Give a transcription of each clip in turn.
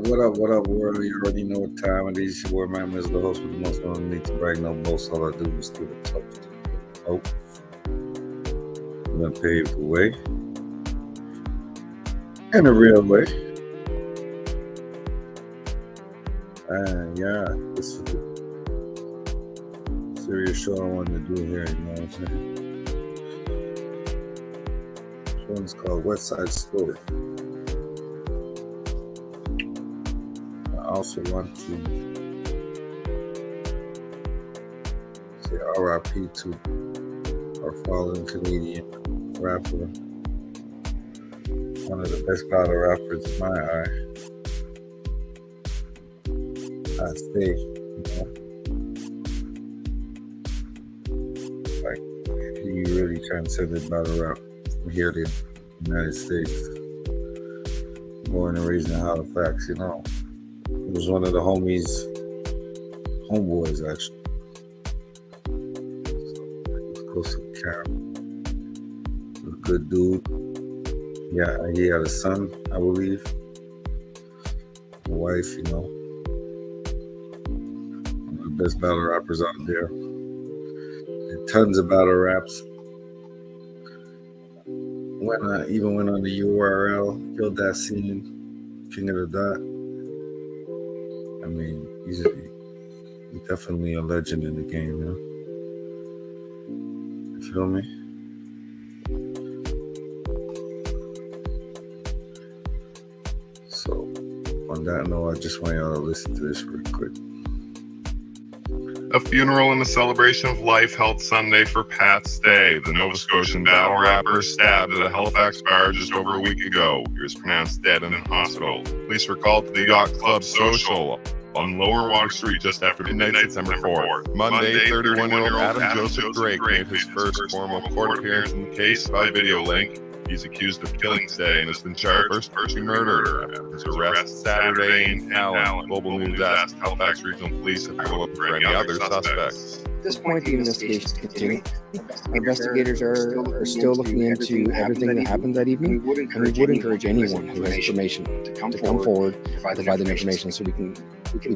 What up, world? You already know what time it is. Your boy, man, is the host with the most on me to brag no boast. All I do is do the toast. Hope. I'm gonna pave the way. In a real way. Yeah, this is the serious show I wanted to do here, you know what I'm saying? This one's called West Side Story. I also want to say RIP to our fallen Canadian rapper, one of the best battle rappers in my eye. I say, you know, like he really transcended battle rap from here to the United States. Born and raised in Halifax, you know. He was one of the homeboys actually. So he was close to the camp. He was a good dude. Yeah, he had a son, I believe. A wife, you know. One of the best battle rappers out there. Did tons of battle raps. Even went on the URL, killed that scene, King of the Dot. I mean, he's definitely a legend in the game, you know? You feel me? So, on that note, I just want y'all to listen to this real quick. A funeral and a celebration of life held Sunday for Pat Stay, the Nova Scotian battle rapper stabbed at a Halifax bar just over a week ago. He was pronounced dead in a hospital. Police were called to the Yacht Club Social on Lower Water Street just after midnight, September 4th. Monday, 31-year-old Adam Joseph Drake made his first formal court appearance in the case by video link. He's accused of killing Stay and has been charged with first-degree murder. His arrest Saturday in Allen. Global News asked Halifax Regional Police if they're looking for any other suspects. At this point, the investigation is continuing. Our investigators are still looking into everything that happened that evening, and we would encourage anyone who has information to come forward and provide that information so we can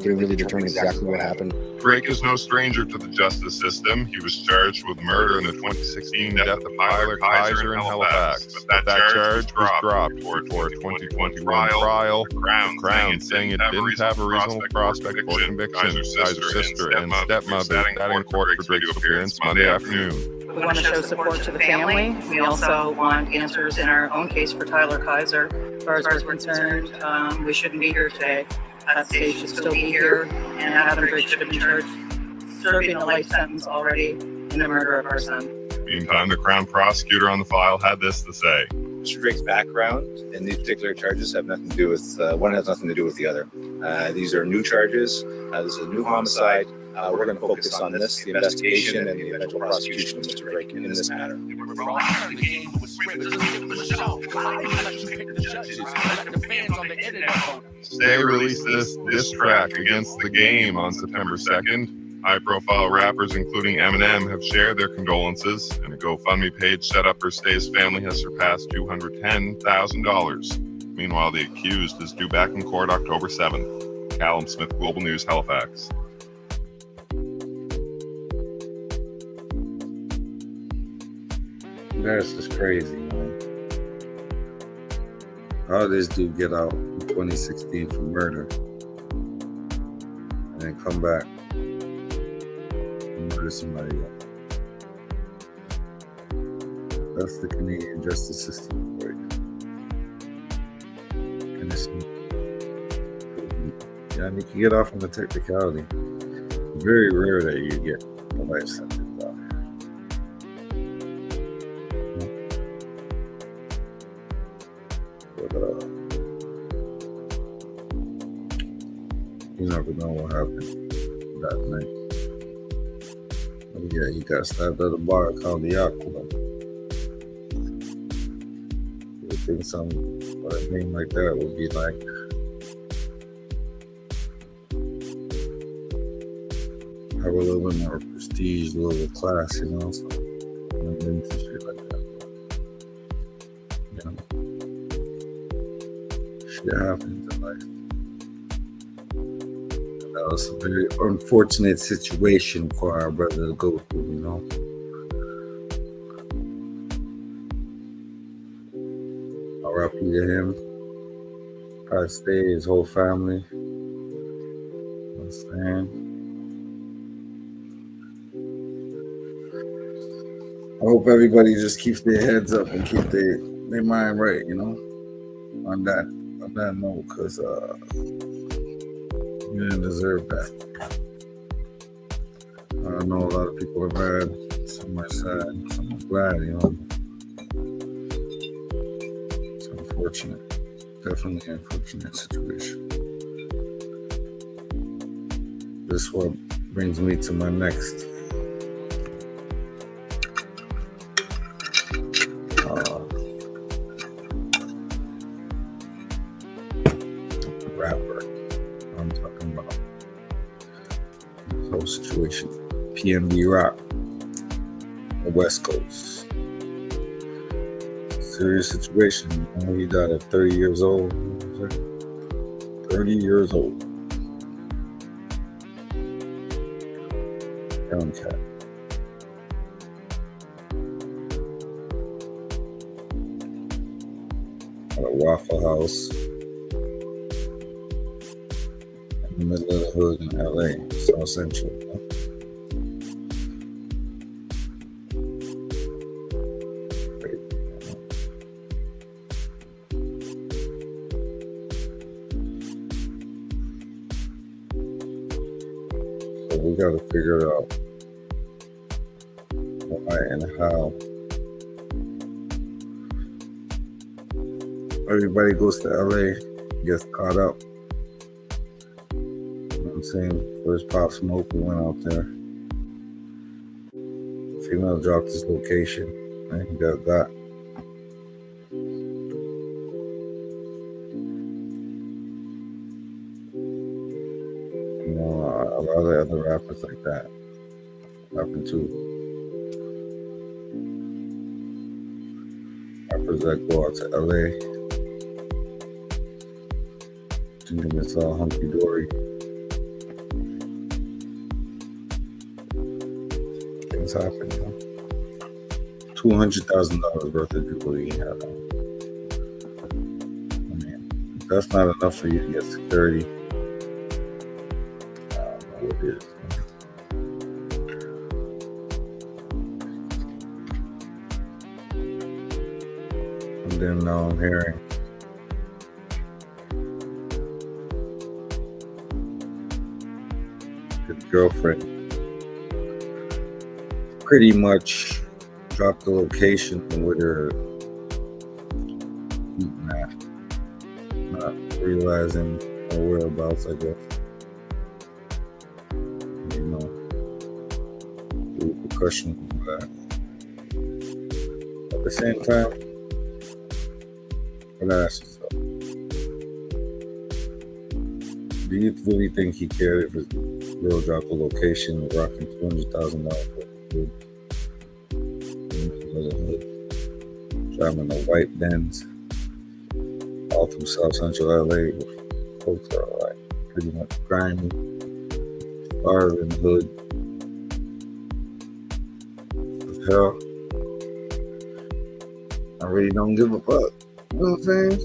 really determine exactly what happened. Drake is no stranger to the justice system. He was charged with murder in the 2016 death of Tyler Kaiser in Halifax, but that charge was dropped before a 2021 trial. The Crown saying it didn't have a reasonable prospect for conviction. Kaiser's sister and stepmother sat in court for Drake's appearance Monday afternoon. We want to show support to the family. We also want answers in our own case for Tyler Kaiser. As far as we're concerned, we shouldn't be here today. That stage should still be here, and Adam Drake should have been charged, serving a life sentence already in the murder of our son. Meantime, the Crown prosecutor on the file had this to say. Mr. Drake's background and these particular charges have nothing to do with, one has nothing to do with the other. These are new charges. This is a new homicide. We're going to focus on this, the investigation and the eventual prosecution of Mr. Drake in this matter. Stay released this diss track against the game on September 2nd. High-profile rappers, including Eminem, have shared their condolences, and a GoFundMe page set up for Stay's family has surpassed $210,000. Meanwhile, the accused is due back in court October 7th. Callum Smith, Global News, Halifax. That's just crazy, man. How did this dude get out in 2016 for murder and then come back and murder somebody else? That's the Canadian justice system for you. And it's, yeah, and you can get off on the technicality. It's very rare that you get a life sentence out here. You never know what happened that night. Yeah, he got stabbed at a bar called the Yacht Club. You would think a name like that would be like have a little bit more prestige, a little bit of class, you know. So I'm into shit like that. You know, shit happens in life. That was a very unfortunate situation for our brother to go through, you know. R.I.P. to him. Probably stay his whole family. You know what I'm saying? I hope everybody just keeps their heads up and keep their mind right, you know, on that note, because you didn't deserve that. I know a lot of people are mad, some are sad, some are glad, you know. It's unfortunate. Definitely an unfortunate situation. This one brings me to my next rapper. I'm talking about this whole situation. PNB Rock, the West Coast. Serious situation. You know, he died at 30 years old. 30 years old. Young cat. At a Waffle House in the middle of the hood in LA, South Central. You know? So we got to figure it out. Why and how. Everybody goes to LA, gets caught up. You know what I'm saying? First Pop Smoke, we went out there. Female dropped his location, and he got that. You know, a lot of other rappers like that happen too. Rappers that go out to LA, thinking it's all hunky dory. Things happen, you know. $200,000 worth of jewelry he had on. I mean, if that's not enough for you to get security, I don't know what it is. And then now I'm hearing his girlfriend pretty much dropped the location with her eating at, not realizing her whereabouts, I guess. You know, the repercussions of that. At the same time, I gotta ask yourself, do you really think he cared if his girl dropped the location and rocking $200,000 for food? Driving a white Benz all through South Central LA, with folks that are like pretty much grimy, starving in the hood. As hell, I really don't give a fuck. You know what I'm saying?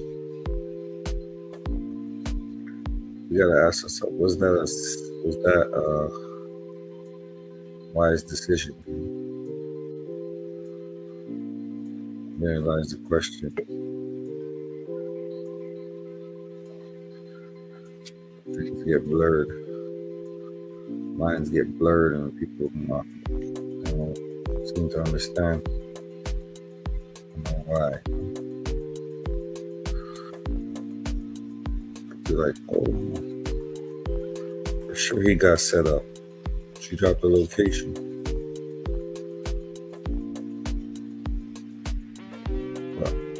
We gotta ask ourselves, was that a wise decision? There lies the question. Things get blurred. Lines get blurred, and people don't seem to understand. I don't know why. They're like, oh, for sure he got set up. She dropped the location.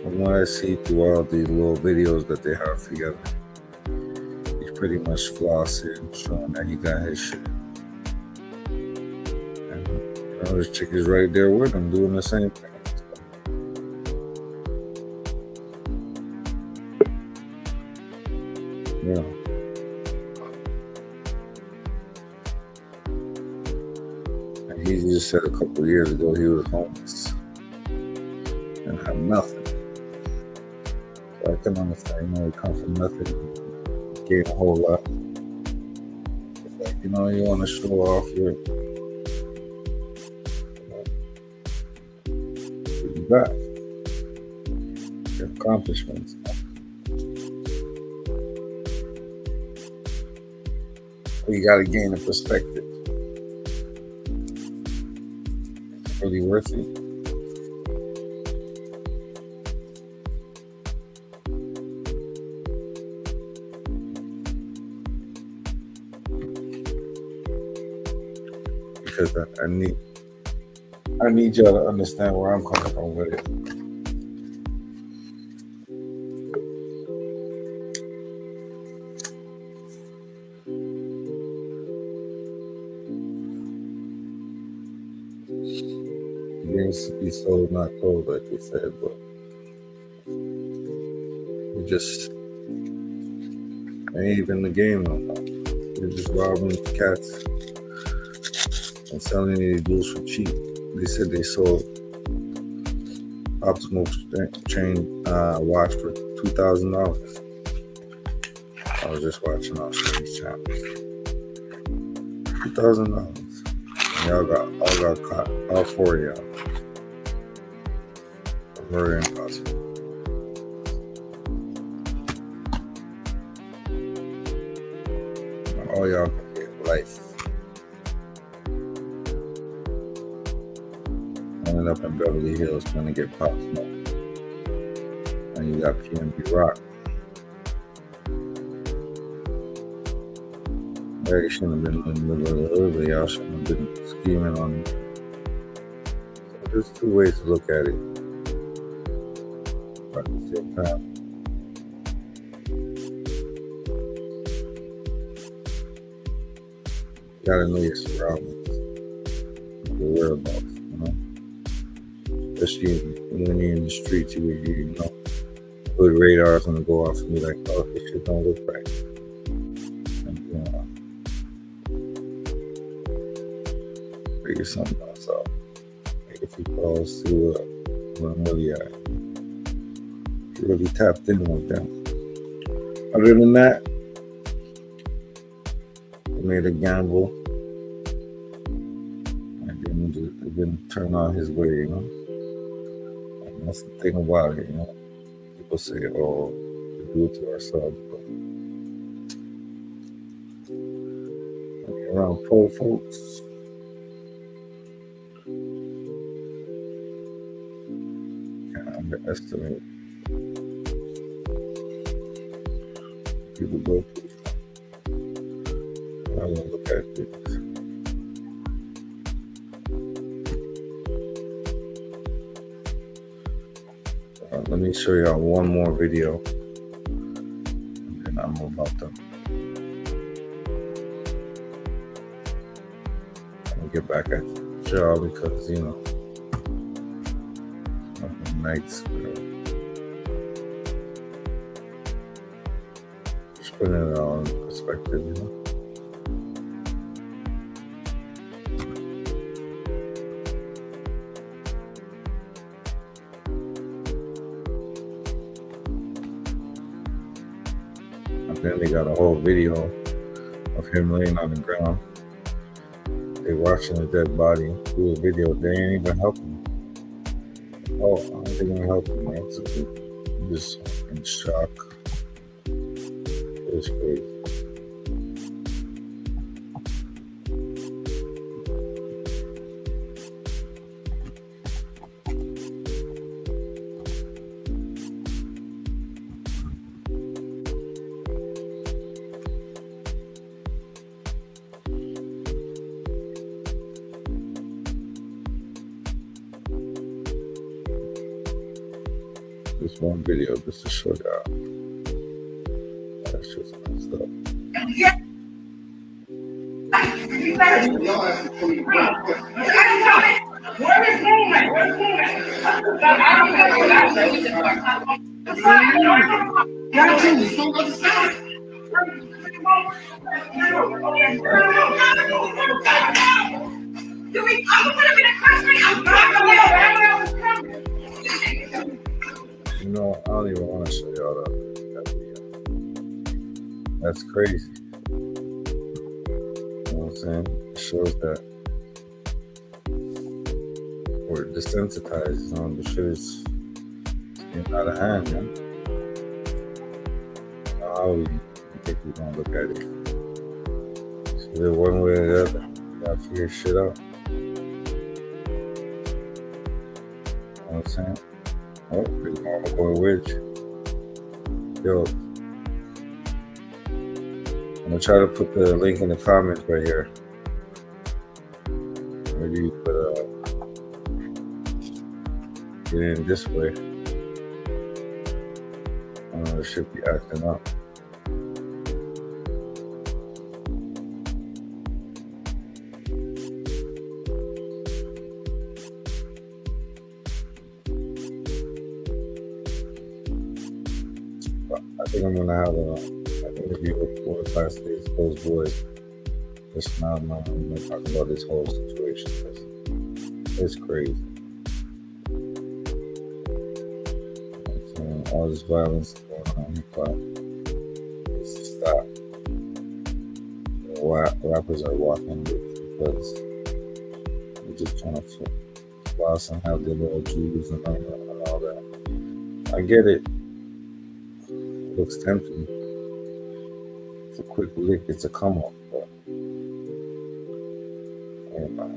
From what I see through all the little videos that they have together, he's pretty much flossing, showing that he got his shit. And you know, this chick is right there with him doing the same thing. Yeah. He just said a couple of years ago he was homeless and had nothing. So I can understand, he come from nothing, gain a whole lot. Like, you want to show off your what you got, your accomplishments. You got to gain a perspective. Is it really worth it? Because I need y'all to understand where I'm coming from with it. Games to be sold, not told, like we said, but we just ain't even the game no more. We're just robbing cats and selling these dudes for cheap. They said they sold Optimal chain watch for $2,000. I was just watching on these channels. $2,000. Y'all got caught. All four of y'all. Very impossible. All y'all can get life. Ended up in Beverly Hills trying to get Pop Smoke. And you got PNB Rock. They shouldn't have been in the middle of the hood, but y'all shouldn't have been scheming on me. So there's two ways to look at it. But at the same time, you gotta know your surroundings, your whereabouts, Especially when you're in the streets, you know, hood radar's gonna go off and be like, oh, this shit don't look right. Figure something else out. Make a few calls to where I'm really at. Really tapped in with them. Other than that, I made a gamble. It didn't turn out his way, And that's the thing about it, People say, oh, we do it to ourselves. But when you're around poor folks, underestimate people go through. I'm gonna look at this. Let me show y'all one more video, and then I'm about to get back at y'all because nights. Just putting it all in perspective, And then they got a whole video of him laying on the ground. They watching a dead body. Do a video. They ain't even helping. Oh, I don't think I'm helping, man. I'm just in shock. It's crazy. This one video just to show y'all. That's just messed up. You know, I don't even want to show y'all that video. That's crazy. You know what I'm saying? It shows that we're desensitized. You know, the shit is getting out of hand, man. How we think we're gonna look at it? It's either one way or the other. You gotta figure shit out. You know what I'm saying? Oh, big mama boy witch. Yo. I'm gonna try to put the link in the comments right here. Maybe you could get in this way. It should be acting up. I think I'm gonna have an interview with 4 or 5 states, those boys. Just now, I'm gonna talk about this whole situation. It's crazy. All this violence going on in hip hop needs to stop. Rappers are walking with because they're just trying to floss and have their little jewels and all that. I get it. It looks tempting. It's a quick lick, it's a come up, but anyway.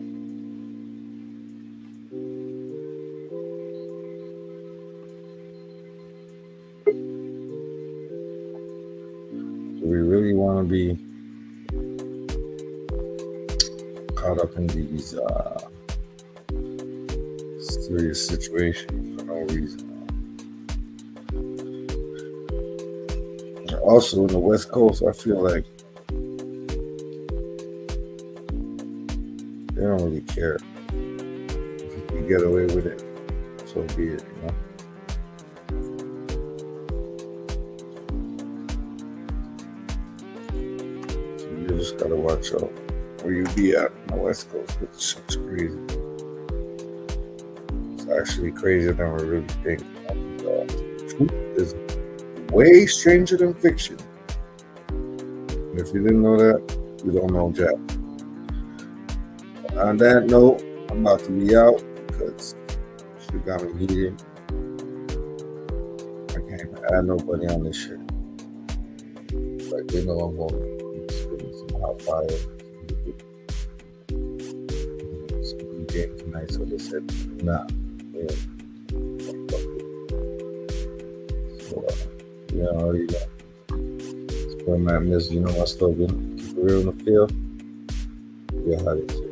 Do we really want to be caught up in these serious situations for no reason? And also in the West Coast, I feel like they don't really care. If you get away with it, so be it, you know? You just gotta watch out where you be at on the West Coast. It's crazy. It's actually crazier than we really think. Truth is way stranger than fiction. And if you didn't know that, you don't know Jack. On that note, I'm about to be out because she got me heated. I can't even add nobody on this shit. Like, they know I'm going to hot fire. Some game tonight, so they said, nah. Yeah. So, yeah, already got. Spoil my miss, you know my slogan. Keep it real in the field. Yeah, how they say.